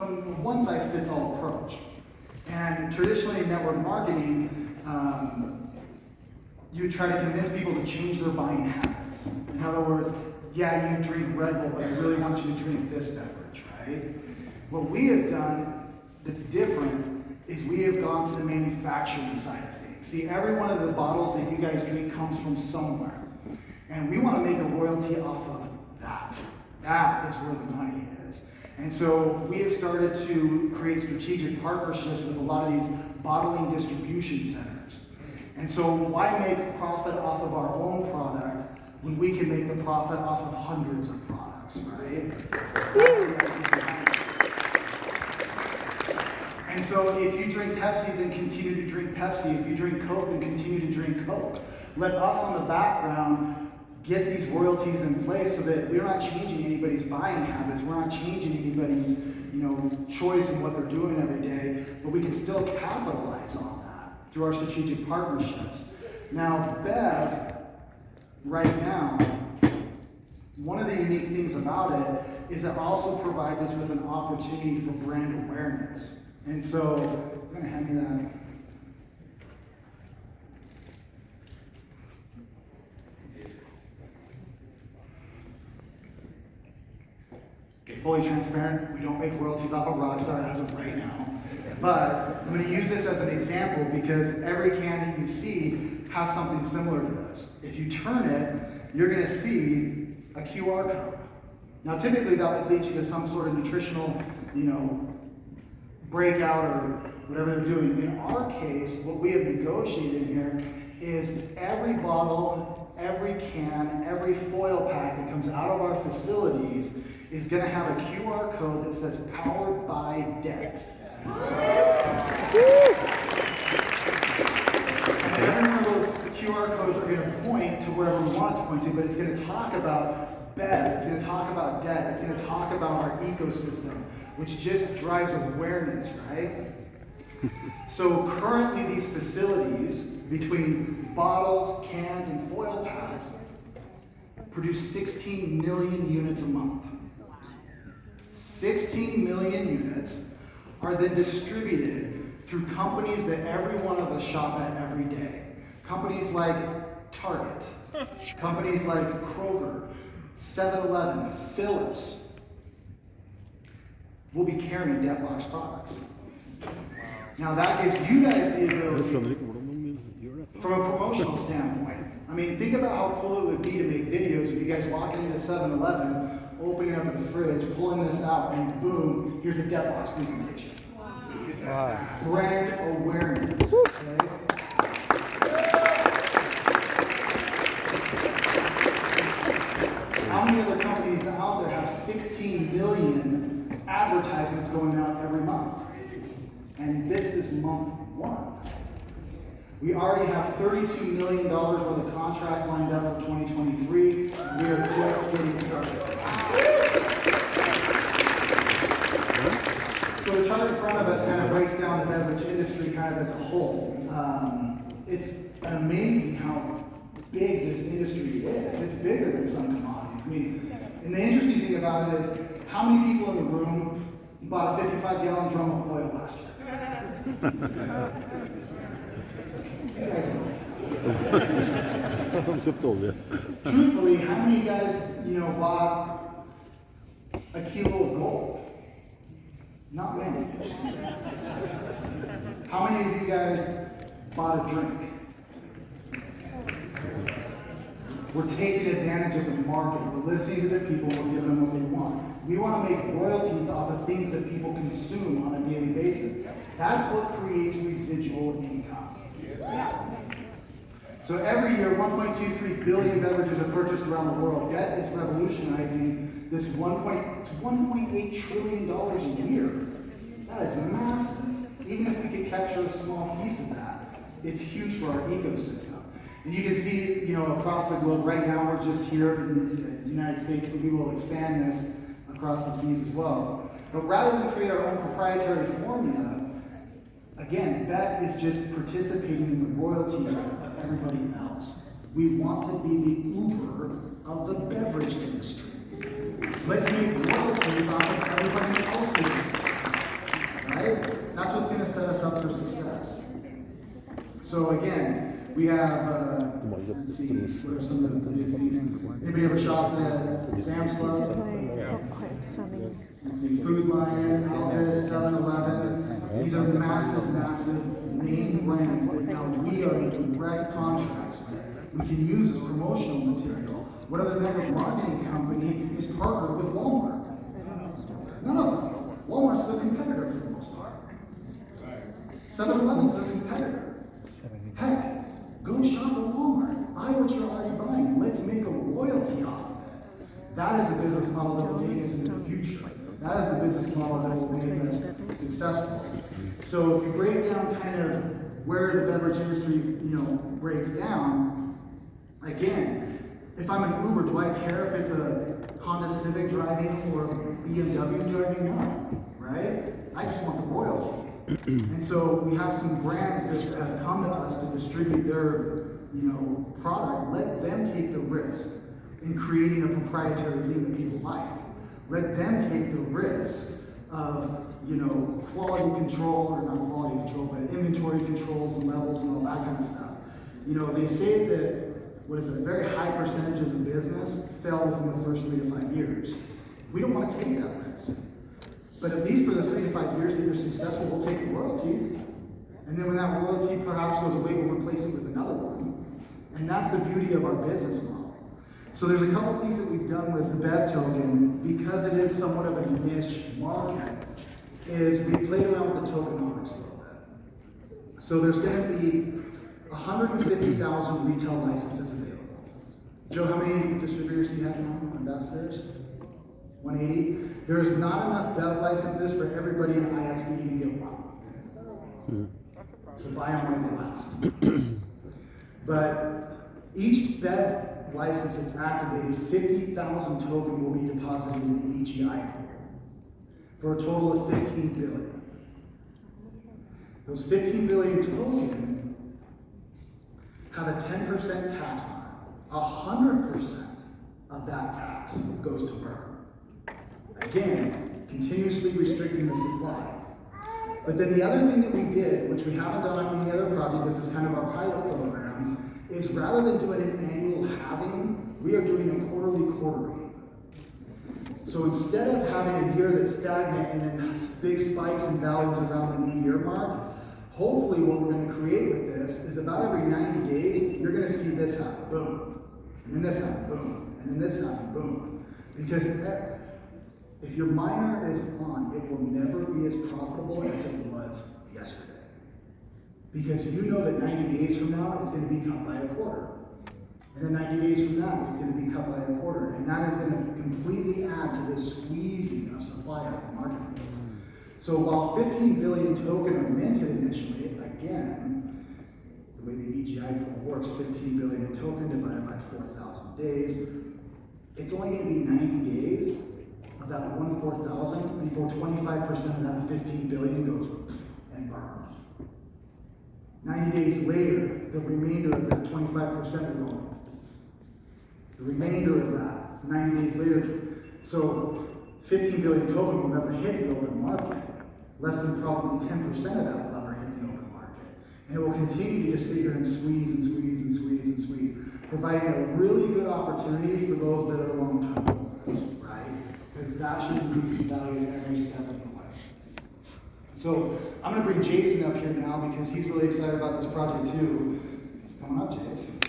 one-size-fits-all approach. And traditionally in network marketing, you try to convince people to change their buying habits. In other words, yeah, you drink Red Bull, but I really want you to drink this beverage, right? What we have done that's different is we have gone to the manufacturing side of things. See, every one of the bottles that you guys drink comes from somewhere. And we want to make a royalty off of that. That is where the money is. And so we have started to create strategic partnerships with a lot of these bottling distribution centers. And so why make profit off of our own product when we can make the profit off of hundreds of products, right? That's the idea behind it. And so if you drink Pepsi, then continue to drink Pepsi. If you drink Coke, then continue to drink Coke. Let us on the background get these royalties in place so that we're not changing anybody's buying habits. We're not changing anybody's, choice in what they're doing every day, but we can still capitalize on that through our strategic partnerships. Now, BEV, right now, one of the unique things about it is it also provides us with an opportunity for brand awareness. And so, I'm going to hand me that. Okay, fully transparent, we don't make royalties off of Rockstar as of right now. But I'm going to use this as an example because every can that you see has something similar to this. If you turn it, you're going to see a QR code. Now typically that would lead you to some sort of nutritional, breakout or whatever they're doing. In our case, what we have negotiated here is every bottle, every can, every foil pack that comes out of our facilities is going to have a QR code that says powered by debt. And every one of those QR codes are going to point to wherever we want it to point to, but it's going to talk about BEV, it's going to talk about debt, it's going to talk about our ecosystem, which just drives awareness, right? So currently these facilities, between bottles, cans, and foil packs, produce 16 million units a month. 16 million units are then distributed through companies that every one of us shop at every day. Companies like Target, companies like Kroger, 7-Eleven, Phillips will be carrying Deadbox products. Now that gives you guys the ability, from a promotional standpoint. I mean, think about how cool it would be to make videos of you guys walking into 7-Eleven, opening up the fridge, pulling this out, and boom, here's a Deadbox presentation. Wow. Brand awareness. Okay? How many other companies out there have 16 million advertisements going out every month? And this is month 1. We already have $32 million worth of contracts lined up for 2023. We are just getting started. So the chart in front of us kind of breaks down the beverage industry kind of as a whole. It's amazing how big this industry is. It's bigger than some commodities. I mean, and the interesting thing about it is how many people in the room bought a 55-gallon drum of oil last year? You guys don't. Truthfully, how many of you guys, bought a kilo of gold? Not many. How many of you guys bought a drink? We're taking advantage of the market. We're listening to the people. We're giving them what they want. We want to make royalties off of things that people consume on a daily basis. That's what creates residual income. So every year, 1.23 billion beverages are purchased around the world. Debt is revolutionizing this $1.8 trillion a year. That is massive. Even if we could capture a small piece of that, it's huge for our ecosystem. And you can see, across the globe, right now we're just here in the United States, but we will expand this across the seas as well. But rather than create our own proprietary formula, again, that is just participating in the royalties of everybody else. We want to be the Uber of the beverage industry. Let's make royalties off of everybody else's up for success. So again, we have, let's see, what are some of the big things? Anybody ever shopped at Sam's Club? This is my awkward swimming. Let's see, Food Lion, Elvis, 7-Eleven. These are massive name brands that now we are in direct contracts with. We can use as promotional material. What other network marketing company is partnered with Walmart? None of them. Walmart's their competitor for the most part. 7-Eleven's their competitor. Heck, go shop at Walmart. Buy what you're already buying. Let's make a royalty off of it. That is the business model that will take us into the future. That is the business model that will make us successful. So if you break down kind of where the beverage industry, breaks down, again, if I'm an Uber, do I care if it's a Honda Civic driving or BMW driving? No, right? I just want the royalty. And so we have some brands that have come to us to distribute their, product. Let them take the risk in creating a proprietary thing that people like. Let them take the risk of, quality control, or not quality control, but inventory controls and levels and all that kind of stuff. They say that, a very high percentages of business fail within the first 3 to 5 years. We don't want to take that risk. But at least for the 3 to 5 years that you're successful, we'll take the royalty. And then when that royalty perhaps goes away, we'll replace it with another one. And that's the beauty of our business model. So there's a couple things that we've done with the BEV token, because it is somewhat of a niche market, is we played around with the tokenomics a little bit. So there's going to be 150,000 retail licenses available. Joe, how many distributors do you have now, ambassadors? 180. There's not enough BEV licenses for everybody in IX to even get one. So buy them when they last. But each BEV license that's activated, 50,000 token will be deposited in the AGI pool for a total of 15 billion. Those 15 billion token have a 10% tax on it. 100% of that tax goes to burn. Again, continuously restricting the supply. But then the other thing that we did, which we haven't done on any other project, this is kind of our pilot program, is rather than doing an annual halving, we are doing a quarterly quartering. So instead of having a year that's stagnant and then big spikes and valleys around the new year mark, hopefully what we're going to create with this is about every 90 days, you're going to see this happen, boom. And then this happen, boom. And then this happen, boom. Because if your miner is on, it will never be as profitable as it was yesterday. Because you know that 90 days from now, it's going to be cut by a quarter. And then 90 days from now, it's going to be cut by a quarter. And that is going to completely add to this squeezing of supply out of the marketplace. So while 15 billion token are minted initially, again, the way the EGI pool works, 15 billion token divided by 4,000 days, it's only going to be 90 days of that 1/4,000 before 25% of that 15 billion goes and burns. 90 days later, the remainder of that 25% will go. The remainder of that, 90 days later, so 15 billion token will never hit the open market. Less than probably 10% of that will ever hit the open market. And it will continue to just sit here and squeeze and squeeze and squeeze and squeeze, providing a really good opportunity for those that are long-term holders, right? Because that should increase in value every step of the way. So I'm going to bring Jason up here now because he's really excited about this project too. Come on up, Jason.